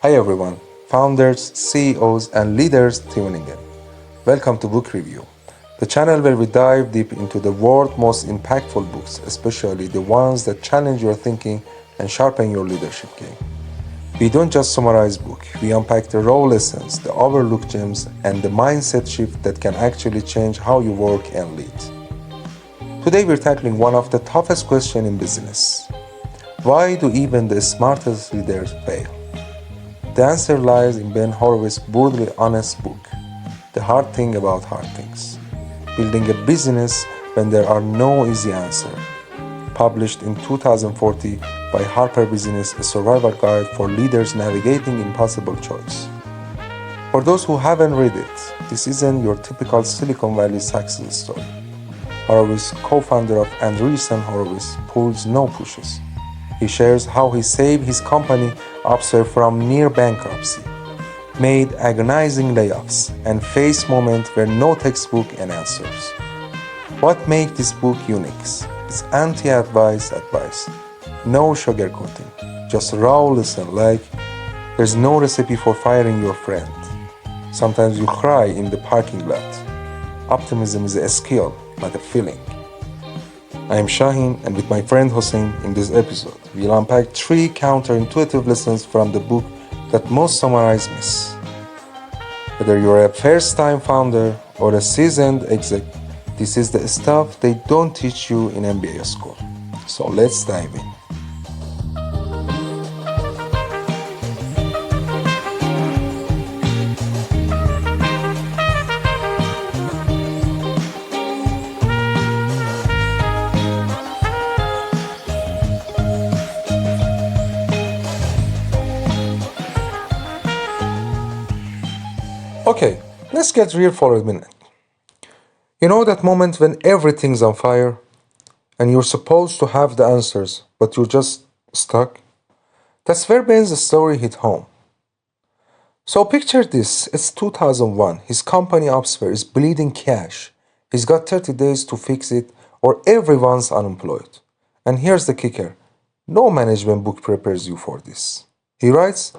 Hi everyone, founders, CEOs, and leaders tuning in. Welcome to Book Review, the channel where we dive deep into the world's most impactful books, especially the ones that challenge your thinking and sharpen your leadership game. We don't just summarize books, we unpack the raw lessons, the overlooked gems, and the mindset shift that can actually change how you work and lead. Today we're tackling one of the toughest questions in business. Why do even the smartest leaders fail? The answer lies in Ben Horowitz's brutally honest book, The Hard Thing About Hard Things, Building a Business When There Are No Easy Answers, published in 2040 by Harper Business, a survival guide for leaders navigating impossible choice. For those who haven't read it, this isn't your typical Silicon Valley success story. Horowitz, co-founder of Andreessen Horowitz, pulls no pushes. He shares how he saved his company Upstart from near bankruptcy, made agonizing layoffs, and faced moments where no textbook and answers. What makes this book unique? It's anti-advice advice. No sugarcoating, just raw listen like there's no recipe for firing your friend. Sometimes you cry in the parking lot. Optimism is a skill, not a feeling. I am Shaheen, and with my friend Hossein in this episode, we'll unpack 3 counterintuitive lessons from the book that most summarize miss. Whether you're a first-time founder or a seasoned exec, this is the stuff they don't teach you in MBA school. So let's dive in. Okay, let's get real for a minute. You know that moment when everything's on fire and you're supposed to have the answers, but you're just stuck? That's where Ben's story hit home. So picture this, it's 2001, his company Upstart is bleeding cash. He's got 30 days to fix it or everyone's unemployed. And here's the kicker, no management book prepares you for this. He writes,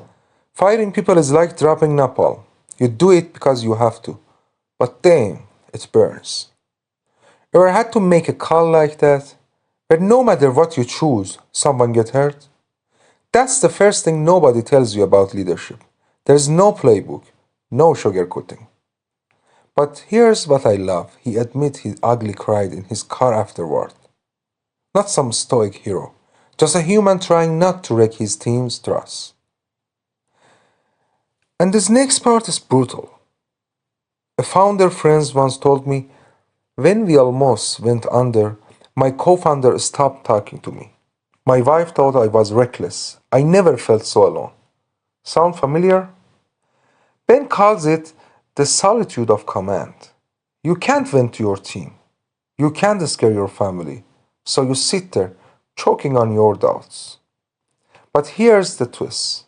firing people is like dropping napalm. You do it because you have to, but damn, it burns. Ever had to make a call like that, where no matter what you choose, someone gets hurt? That's the first thing nobody tells you about leadership. There's no playbook, no sugarcoating. But here's what I love. He admits he ugly cried in his car afterward. Not some stoic hero, just a human trying not to wreck his team's trust. And this next part is brutal. A founder friend once told me, when we almost went under, my co-founder stopped talking to me. My wife thought I was reckless. I never felt so alone. Sound familiar? Ben calls it the solitude of command. You can't vent to your team. You can't scare your family. So you sit there, choking on your doubts. But here's the twist.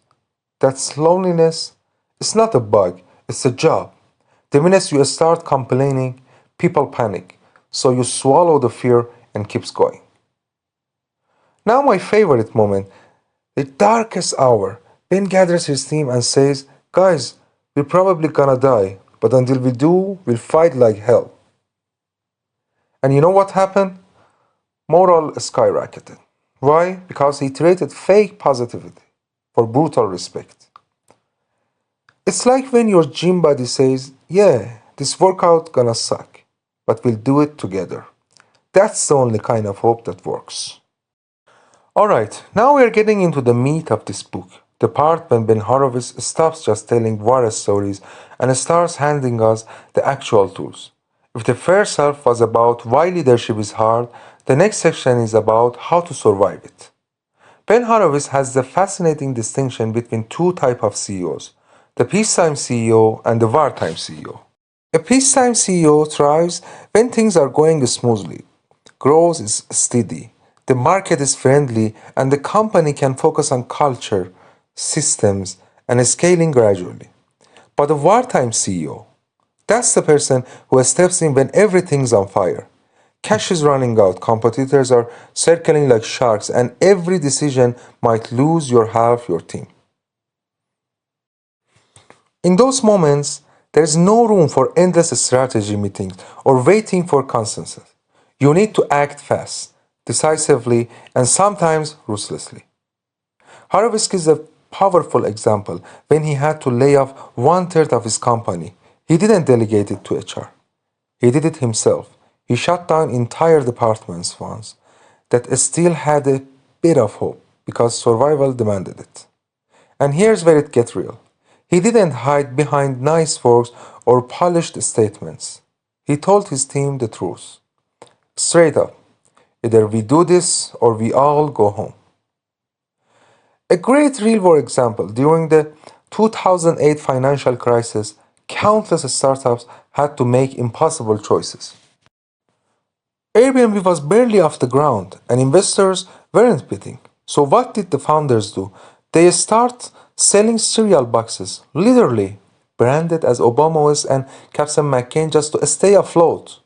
That's loneliness. It's not a bug, it's a job. The minute you start complaining, people panic. So you swallow the fear and keeps going. Now my favorite moment, the darkest hour. Ben gathers his team and says, guys, we're probably gonna die, but until we do, we'll fight like hell. And you know what happened? Morale skyrocketed. Why? Because he traded fake positivity for brutal respect. It's like when your gym buddy says, yeah, this workout gonna suck, but we'll do it together. That's the only kind of hope that works. Alright, now we're getting into the meat of this book, the part when Ben Horowitz stops just telling war stories and starts handing us the actual tools. If the first half was about why leadership is hard, the next section is about how to survive it. Ben Horowitz has the fascinating distinction between 2 types of CEOs, the peacetime CEO and the wartime CEO. A peacetime CEO thrives when things are going smoothly. Growth is steady, the market is friendly, and the company can focus on culture, systems, and scaling gradually. But a wartime CEO, that's the person who steps in when everything's on fire. Cash is running out, competitors are circling like sharks, and every decision might lose your half your team. In those moments, there is no room for endless strategy meetings or waiting for consensus. You need to act fast, decisively, and sometimes ruthlessly. Horowitz is a powerful example. When he had to lay off one-third of his company, he didn't delegate it to HR. He did it himself. He shut down entire departments once that still had a bit of hope because survival demanded it. And here's where it gets real. He didn't hide behind nice words or polished statements. He told his team the truth. Straight up. Either we do this or we all go home. A great real-world example, during the 2008 financial crisis, countless startups had to make impossible choices. Airbnb was barely off the ground and investors weren't bidding. So what did the founders do? They start selling cereal boxes, literally branded as Obama's and Captain McCain just to stay afloat.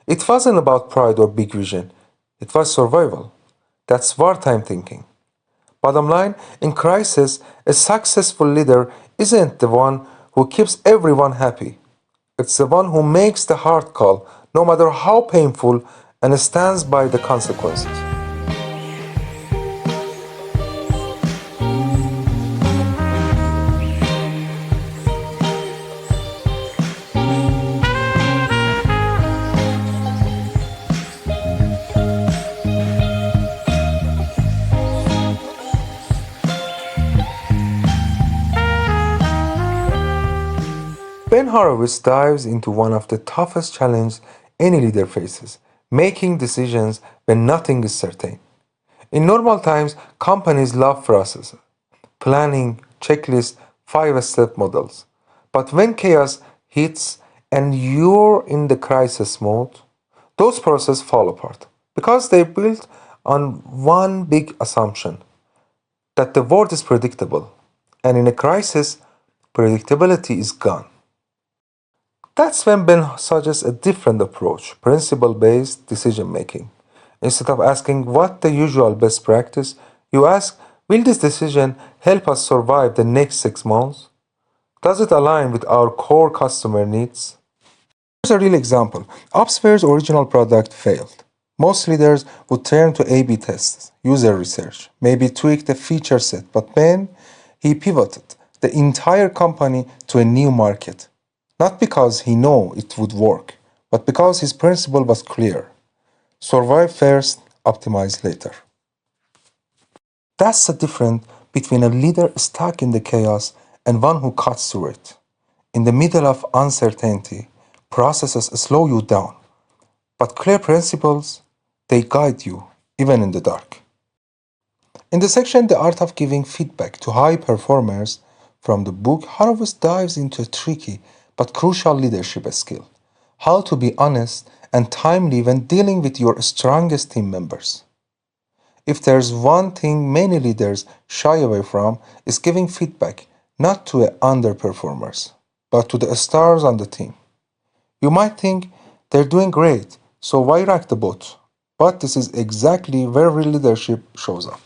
It wasn't about pride or big vision. It was survival. That's wartime thinking. Bottom line, in crisis, a successful leader isn't the one who keeps everyone happy. It's the one who makes the hard call, no matter how painful, and stands by the consequences. Ben Horowitz dives into one of the toughest challenges any leader faces, making decisions when nothing is certain. In normal times, companies love processes, planning, checklists, five-step models. But when chaos hits and you're in the crisis mode, those processes fall apart because they're built on one big assumption that the world is predictable. And in a crisis, predictability is gone. That's when Ben suggests a different approach, principle-based decision-making. Instead of asking what the usual best practice, you ask, will this decision help us survive the next 6 months? Does it align with our core customer needs? Here's a real example. Upsware's original product failed. Most leaders would turn to A-B tests, user research, maybe tweak the feature set, but Ben, he pivoted the entire company to a new market. Not because he knew it would work, but because his principle was clear. Survive first, optimize later. That's the difference between a leader stuck in the chaos and one who cuts through it. In the middle of uncertainty, processes slow you down, but clear principles, they guide you, even in the dark. In the section The Art of Giving Feedback to High Performers from the book, Horowitz dives into a tricky but crucial leadership skill: how to be honest and timely when dealing with your strongest team members. If there's one thing many leaders shy away from, is giving feedback not to underperformers, but to the stars on the team. You might think they're doing great, so why rock the boat? But this is exactly where real leadership shows up.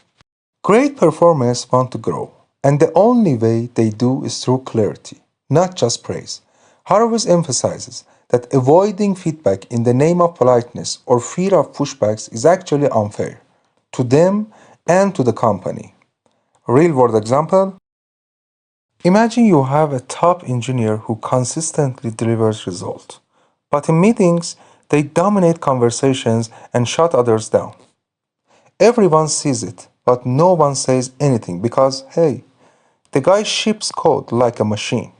Great performers want to grow, and the only way they do is through clarity, not just praise. Horowitz emphasizes that avoiding feedback in the name of politeness or fear of pushbacks is actually unfair to them and to the company. Real world example: imagine you have a top engineer who consistently delivers results, but in meetings they dominate conversations and shut others down. Everyone sees it, but no one says anything because, hey, the guy ships code like a machine.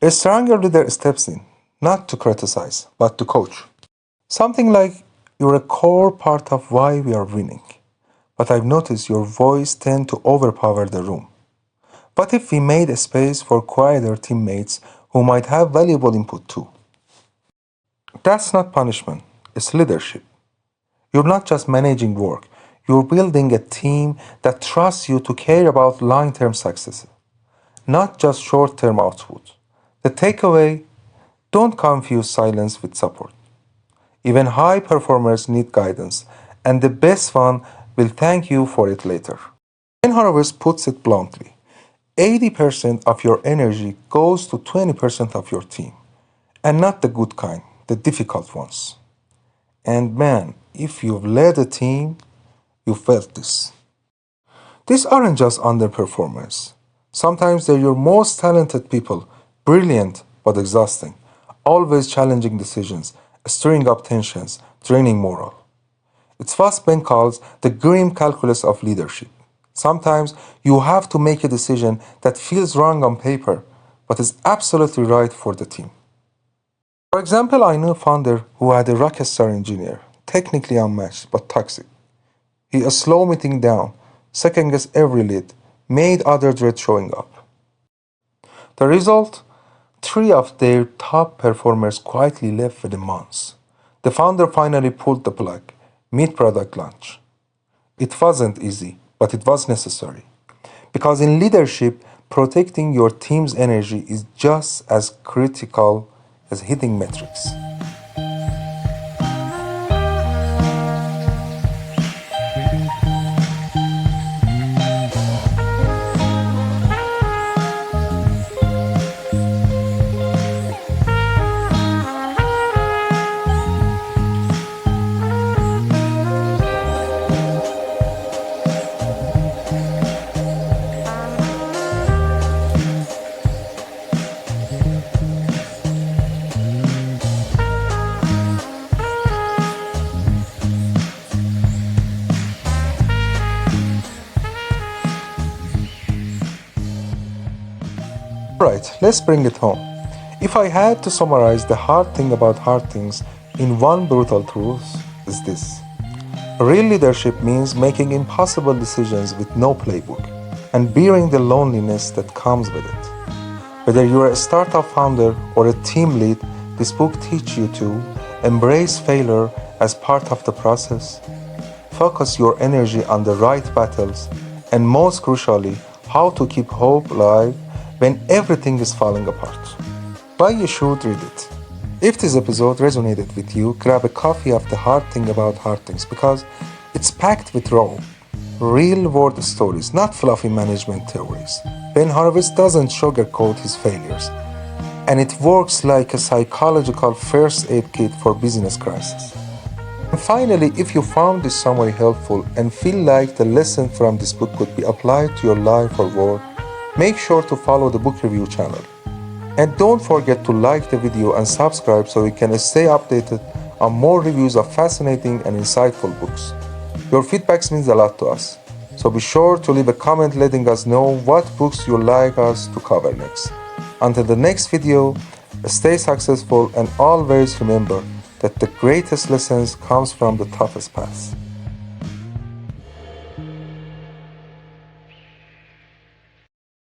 A stronger leader steps in, not to criticize, but to coach. Something like, you're a core part of why we are winning, but I've noticed your voice tend to overpower the room. What if we made a space for quieter teammates who might have valuable input too? That's not punishment, it's leadership. You're not just managing work, you're building a team that trusts you to care about long-term success, not just short-term output. The takeaway: don't confuse silence with support. Even high performers need guidance, and the best one will thank you for it later. Ben Horowitz puts it bluntly: 80% of your energy goes to 20% of your team, and not the good kind, the difficult ones. And man, if you've led a team, you felt this. These aren't just underperformers. Sometimes they're your most talented people, brilliant but exhausting, always challenging decisions, stirring up tensions, draining morale. It's what Ben calls the grim calculus of leadership. Sometimes you have to make a decision that feels wrong on paper, but is absolutely right for the team. For example, I knew a founder who had a rockstar engineer, technically unmatched but toxic. He slowed meeting down, second guessed every lead, made others dread showing up. The result? 3 of their top performers quietly left within months. The founder finally pulled the plug, mid-product launch. It wasn't easy, but it was necessary. Because in leadership, protecting your team's energy is just as critical as hitting metrics. Alright, let's bring it home. If I had to summarize the hard thing about hard things in one brutal truth, is this. Real leadership means making impossible decisions with no playbook and bearing the loneliness that comes with it. Whether you're a startup founder or a team lead, this book teaches you to embrace failure as part of the process, focus your energy on the right battles, and most crucially, how to keep hope alive when everything is falling apart. Why you should read it. If this episode resonated with you, grab a copy of The Hard Thing About Hard Things because it's packed with raw, real-world stories, not fluffy management theories. Ben Horowitz doesn't sugarcoat his failures, and it works like a psychological first aid kit for business crisis. And finally, if you found this summary helpful and feel like the lesson from this book could be applied to your life or work, make sure to follow the Book Review channel. And don't forget to like the video and subscribe so you can stay updated on more reviews of fascinating and insightful books. Your feedback means a lot to us, so be sure to leave a comment letting us know what books you'd like us to cover next. Until the next video, stay successful and always remember that the greatest lessons comes from the toughest paths.